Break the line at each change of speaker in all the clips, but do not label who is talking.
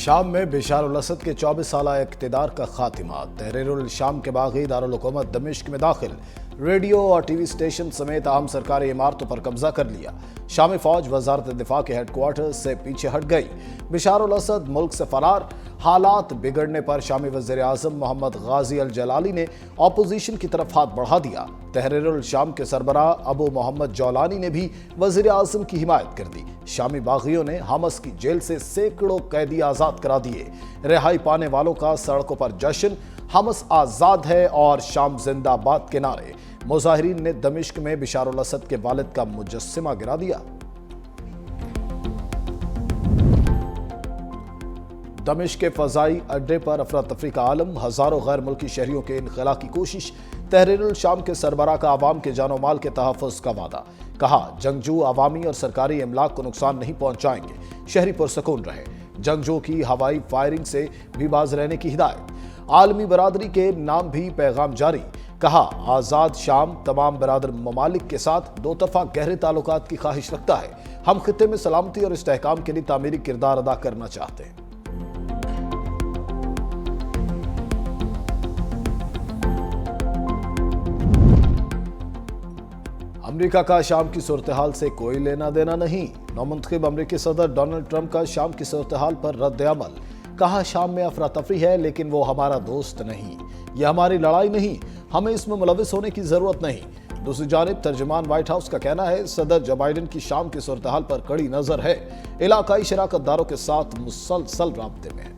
शाम में बशर अल असद के 24 साल इक़्तिदार का खात्मा। तहरीर अल शाम के बागी दारुल हुकूमत दमिश्क में दाखिल, रेडियो और टीवी स्टेशन समेत अहम सरकारी इमारतों पर कब्जा कर लिया। शामी फौज वजारत दिफा के हेडक्वार्टर से पीछे हट गई। बशर अल असद मुल्क से फरार। हालात बिगड़ने पर शामी वज़ीर आज़म मोहम्मद गाजी अल जलाली ने अपोजिशन की तरफ हाथ बढ़ा दिया। तहरीर अल शाम के सरबराह अबू मोहम्मद जौलानी ने भी वज़ीर आज़म की हिमायत कर दी। शामी बागियों ने हमस की जेल से सैकड़ों कैदी आज़ाद करा दिए। रिहाई पाने वालों का सड़कों पर जश्न, हमस आज़ाद है और शाम जिंदाबाद के नारे। मुजाहिरीन ने दमिश्क में बशर अल असद के वालिद का मुजस्सिमा गिरा दिया। दमिश्क के फजाई अड्डे पर अफरा तफरी का आलम, हजारों गैर मुल्की शहरियों के इनखला की कोशिश। तहरीर अल शाम के सरबराह का आवाम के जानो माल के तहफ़्फ़ुज़ का वादा। कहा, जंगजू अवामी और सरकारी इमलाक को नुकसान नहीं पहुंचाएंगे, शहरी पुरसकून रहे। जंगजू की हवाई फायरिंग से भी बाज रहने की हिदायत। आलमी बरादरी के नाम भी पैगाम जारी। कहा, आज़ाद शाम तमाम बरादर ममालिक के साथ दो तरफा गहरे ताल्लुकात की ख्वाहिश रखता है। हम खित्ते में सलामती और इस्तेहकाम के लिए तामीरी किरदार अदा करना चाहते हैं। अमेरिका का शाम की सूरत हाल से कोई लेना देना नहीं। नौमुंतखब अमेरिकी सदर डोनाल्ड ट्रंप का शाम की सूरत हाल पर रद्द अमल। कहा, शाम में अफरा तफरी है लेकिन वो हमारा दोस्त नहीं, यह हमारी लड़ाई नहीं, हमें इसमें मुलविस होने की जरूरत नहीं। दूसरी जानिब तर्जुमान व्हाइट हाउस का कहना है, सदर जो बाइडन की शाम की सूरत हाल पर कड़ी नजर है, इलाकाई शराकतदारों के साथ मुसलसल राब्ते में है।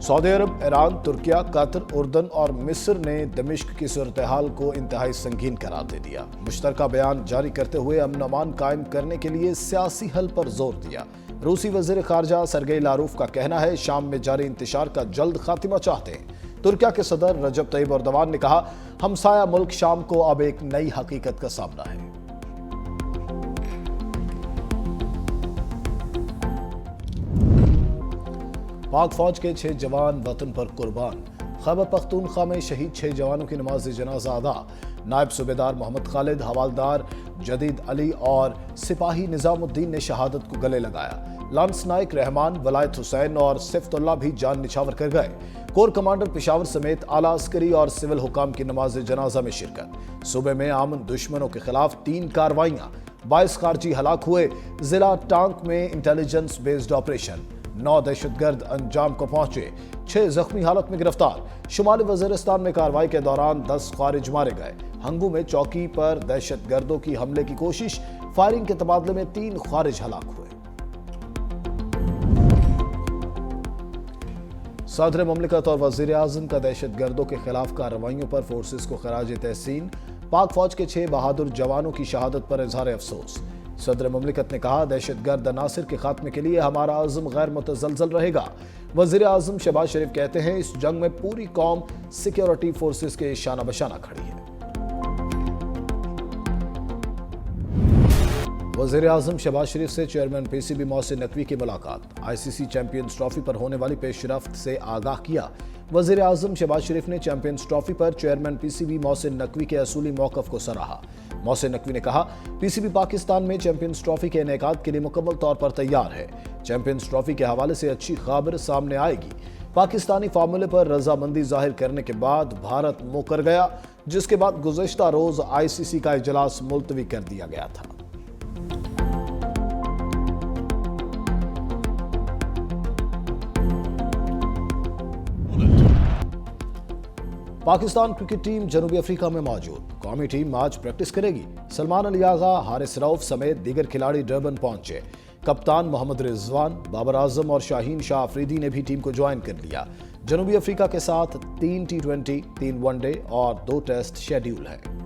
सऊदी अरब, ईरान, तुर्किया, कतर, उर्दन और मिस्र ने दमिश्क की सूरत हाल को इंतहाई संगीन करार दे दिया। मुश्तरका बयान जारी करते हुए अमन अमान कायम करने के लिए सियासी हल पर जोर दिया। रूसी वज़ीर ख़ारजा सरगेई लारूफ का कहना है, शाम में जारी इंतशार का जल्द खात्मा चाहते हैं। तुर्किया के सदर रजब तैयब एर्दोगान ने कहा, हमसाया मुल्क शाम को अब एक नई हकीकत का सामना है। पाक फौज के 6 जवान वतन पर कुर्बान। खैबर पख्तूनख्वा में शहीद 6 जवानों की नमाज जनाजा अदा। नायब सूबेदार मोहम्मद खालिद, हवालदार जदीद अली और सिपाही निजामुद्दीन ने शहादत को गले लगाया। लांस नायक रहमान, वलायत हुसैन और सिफ्तुल्लाह भी जान निछावर कर गए। कोर कमांडर पेशावर समेत आला अस्करी और सिविल हुकाम की नमाज जनाजा में शिरकत। सूबे में आमन दुश्मनों के खिलाफ 3 कार्रवाइयां, 22 खारजी हलाक हुए। जिला टांक में इंटेलिजेंस बेस्ड ऑपरेशन, 9 दहशतगर्द अंजाम को पहुंचे, 6 जख्मी हालत में गिरफ्तार। शुमाली वजीरिस्तान में कार्रवाई के दौरान 10 खारिज मारे गए। हंगू में चौकी पर दहशतगर्दों की हमले की कोशिश, फायरिंग के तबादले में 3 खारिज हलाक हुए। सदर मुमलिकत और वजीर आज़म का दहशतगर्दों के खिलाफ कार्रवाइयों पर फोर्सेस को खराज तहसीन। पाक फौज के 6 बहादुर जवानों की शहादत पर इजहार अफसोस। सदर मुमलिकत ने कहा, दहशतगर्द अनासिर के खात्मे के लिए हमारा आज़म गैर मुतज़लज़ल रहेगा। वज़ीर आज़म शहबाज शरीफ कहते हैं, इस जंग में पूरी कौम सिक्योरिटी फोर्सेस के शाना बशाना खड़ी है। वज़ीर आज़म शहबाज शरीफ से चेयरमैन पीसीबी मोहसिन नकवी की मुलाकात। आईसीसी चैंपियंस ट्रॉफी पर होने वाली पेशरफ्त से आगाह किया। वज़ीर आज़म शहबाज शरीफ ने चैंपियंस ट्रॉफी पर चेयरमैन पीसीबी मोहसिन नकवी के असूली मौक़िफ़ को सराहा। मोहसिन नकवी ने कहा, पीसीबी पाकिस्तान में चैंपियंस ट्रॉफी के इनेकाद के लिए मुकम्मल तौर पर तैयार है। चैंपियंस ट्रॉफी के हवाले से अच्छी खबर सामने आएगी। पाकिस्तानी फार्मूले पर रजामंदी जाहिर करने के बाद भारत मुकर गया, जिसके बाद गुज़श्ता रोज आईसीसी का इजलास मुलतवी कर दिया गया था। पाकिस्तान क्रिकेट टीम जनूबी अफ्रीका में मौजूद। कौमी टीम आज प्रैक्टिस करेगी। सलमान अली आगा, हारिस रऊफ समेत दीगर खिलाड़ी डरबन पहुंचे। कप्तान मोहम्मद रिजवान, बाबर आजम और शाहीन शाह अफरीदी ने भी टीम को ज्वाइन कर लिया। जनूबी अफ्रीका के साथ 3 T20, 3 वनडे और 2 टेस्ट शेड्यूल है।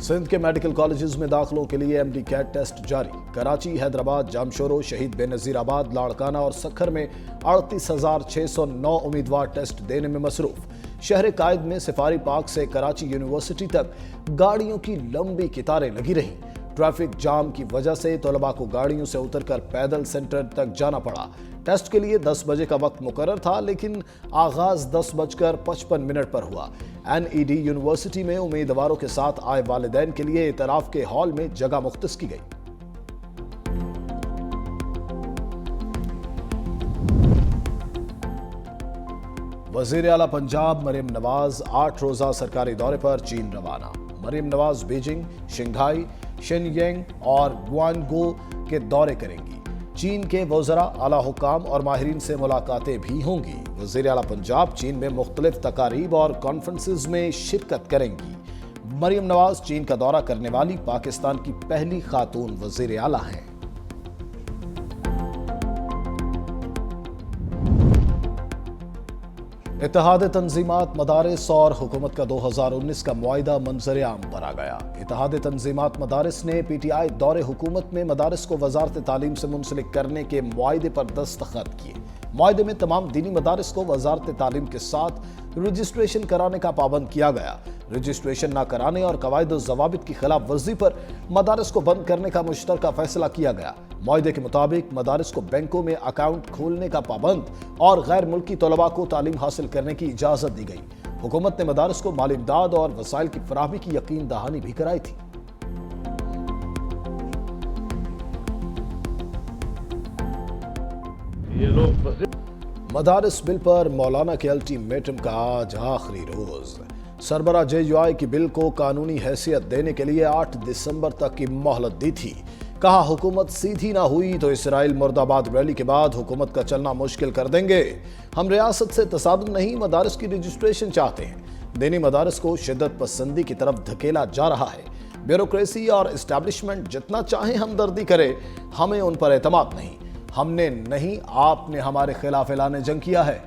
सिंध के मेडिकल कॉलेजेस में दाखिलों के लिए एमडी कैट टेस्ट जारी। कराची, हैदराबाद, जामशोरो, शहीद बेनज़ीराबाद, लाड़काना और सखर में 38,609 उम्मीदवार टेस्ट देने में मसरूफ। शहर कायद में सफारी पार्क से कराची यूनिवर्सिटी तक गाड़ियों की लंबी कतारें लगी रहीं। ट्रैफिक जाम की वजह से तलबा को गाड़ियों से उतरकर पैदल सेंटर तक जाना पड़ा। टेस्ट के लिए 10 बजे का वक्त मुकर्रर था, लेकिन आगाज 10:55 पर हुआ। NED यूनिवर्सिटी में उम्मीदवारों के साथ आए वालिदैन के लिए इतराफ के हॉल में जगह मुख्तस की गई। वजीर आला पंजाब मरियम नवाज 8 रोजा सरकारी दौरे पर चीन रवाना। मरियम नवाज बीजिंग, शंघाई, शेनयेंग और ग्वांगडो के दौरे करेंगी। चीन के वज़रा, आला हुकाम और माहिरीन से मुलाकातें भी होंगी। वज़ीर आला पंजाब चीन में मुख्तलिफ तकारीब और कॉन्फ्रेंसेस में शिरकत करेंगी। मरियम नवाज चीन का दौरा करने वाली पाकिस्तान की पहली खातून वज़ीर आला हैं। इत्तेहाद तंजीमात मदारिस और हुकूमत का 2019 का मुआहिदा मंजर आम पर आ गया। इत्तेहाद तंजीमात मदारिस ने PTI दौरे हुकूमत में मदारिस को वजारत तालीम से मुंसलिक करने के मुआहिदे पर दस्तखत किए। मुआहिदे में तमाम दीनी मदारिस को वजारत तालीम के साथ रजिस्ट्रेशन कराने का पाबंद किया गया। रजिस्ट्रेशन न कराने और कवायद और ज़वाबित की खिलाफ वर्जी पर मदारिस को बंद करने का मुश्तरका फैसला किया गया। मुआहिदे के मुताबिक मदारिस को बैंकों में अकाउंट खोलने का पाबंद और गैर मुल्की तलबा को तालीम हासिल करने की इजाज़त दी गई। हुकूमत ने मदारिस को माली इमदाद और वसाइल की फराहमी की यकीन दहानी भी कराई थी। मदारिस बिल पर मौलाना के अल्टीमेटम का आज आखिरी रोज। सरबरा JUI की बिल को कानूनी हैसियत देने के लिए 8 दिसंबर तक की मोहलत दी थी। कहा हुकूमत सीधी ना हुई तो इसराइल मुर्दाबाद रैली के बाद हुकूमत का चलना मुश्किल कर देंगे। हम रियासत से तसादुम नहीं, मदारिस की रजिस्ट्रेशन चाहते हैं। दीनी मदारिस को शिद्दत पसंदी की तरफ धकेला जा रहा है। ब्यूरोक्रेसी और इस्टेब्लिशमेंट जितना चाहे हमदर्दी करे, हमें उन पर एतमाद नहीं। हमने नहीं, आपने हमारे खिलाफ ऐलान जंग किया है।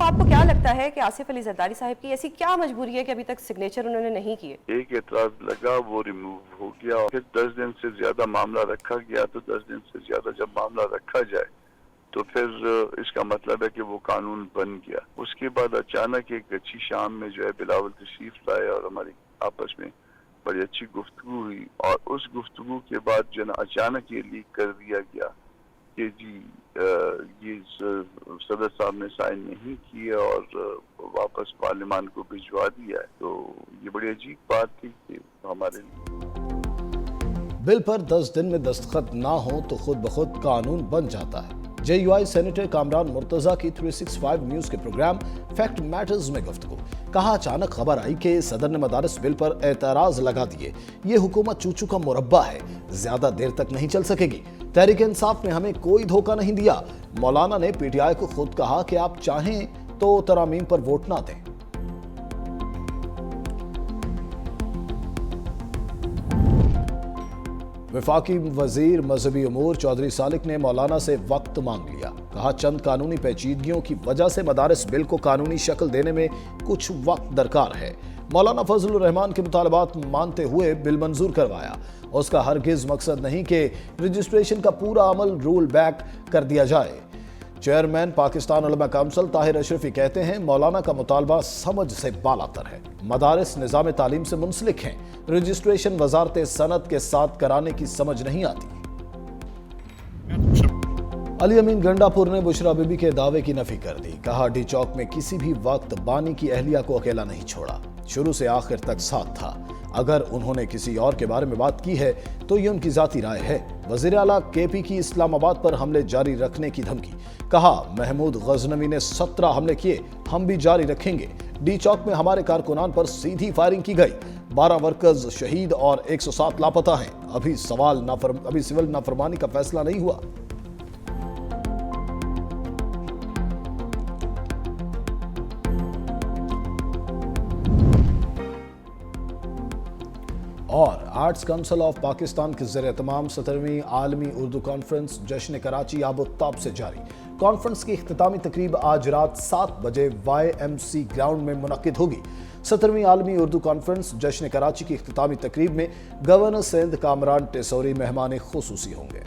आपको क्या लगता है कि आसिफ अली जरदारी साहब की ऐसी क्या मजबूरी है कि अभी तक सिग्नेचर उन्होंने नहीं किए?
एक एतराज लगा, वो रिमूव हो गया। फिर 10 दिन से ज्यादा मामला रखा गया, तो 10 दिन से ज्यादा जब मामला रखा जाए तो फिर इसका मतलब है कि वो कानून बन गया। उसके बाद अचानक एक अच्छी शाम में जो है बिलावल तशरीफ लाए और हमारी आपस में बड़ी अच्छी गुफ्तगू हुई, और उस गुफ्तगू के बाद जो है अचानक ये लीक कर दिया गया कि जी ये सदर साहब ने साइन नहीं किया और वापस पार्लियामान को भिजवा दिया है। तो ये बड़ी अजीब बात थी कि हमारे
बिल पर 10 दिन में दस्तखत ना हो तो खुद ब खुद कानून बन जाता है। JUI सेनेटर कामरान मुर्तजा की 365 न्यूज के प्रोग्राम फैक्ट मैटर्स में गुफ्तगू। कहा अचानक खबर आई कि सदर ने मदारिस बिल पर एतराज लगा दिए। ये हुकूमत चूचू का मुरब्बा है, ज्यादा देर तक नहीं चल सकेगी। तहरीक इंसाफ ने हमें कोई धोखा नहीं दिया। मौलाना ने PTI को खुद कहा कि आप चाहें तो तरामीम पर वोट ना दें। वफाकी वजीर मजहबी उमूर चौधरी सालिक ने मौलाना से वक्त मांग लिया। कहा चंद कानूनी पेचीदगियों की वजह से मदारिस बिल को कानूनी शक्ल देने में कुछ वक्त दरकार है। मौलाना फजलुर रहमान के मुतालबात मानते हुए बिल मंजूर करवाया। उसका हरगिज मकसद नहीं कि रजिस्ट्रेशन का पूरा अमल रोल बैक कर दिया जाए। चेयरमैन पाकिस्तान उलमा काउंसिल ताहिर अशरफी कहते हैं मौलाना का मुतालबा समझ से बालातर है। मदारिस निज़ाम तालीम से मुंसलिक हैं। रजिस्ट्रेशन वजारत सनत के साथ कराने की समझ नहीं आती। अली अमीन गंडापुर ने बुशरा बीबी के दावे की नफी कर दी। कहा डी चौक में किसी भी वक्त बानी की अहलिया को अकेला नहीं छोड़ा, शुरू से आखिर तक साथ था। अगर उन्होंने किसी और के बारे में बात की है तो ये उनकी जाती राय है। वज़ीर आला KP की इस्लामाबाद पर हमले जारी रखने की धमकी। कहा महमूद गजनवी ने 17 हमले किए, हम भी जारी रखेंगे। डी चौक में हमारे कारकुनान पर सीधी फायरिंग की गई। 12 वर्कर्स शहीद और 107 लापता हैं। अभी सिविल नाफरमानी का फैसला नहीं हुआ। और आर्ट्स काउंसिल ऑफ पाकिस्तान के ज़ेर-ए-एहतमाम 17वीं आलमी उर्दू कॉन्फ्रेंस जश्न कराची आबोताब से जारी। कॉन्फ्रेंस की इख्तितामी तकरीब आज रात 7 बजे YMC ग्राउंड में मुनक्किद होगी। 17वीं आलमी उर्दू कॉन्फ्रेंस जश्न कराची की इख्तितामी तकरीब में गवर्नर सिंध कामरान टेसौरी मेहमान खुसूसी होंगे।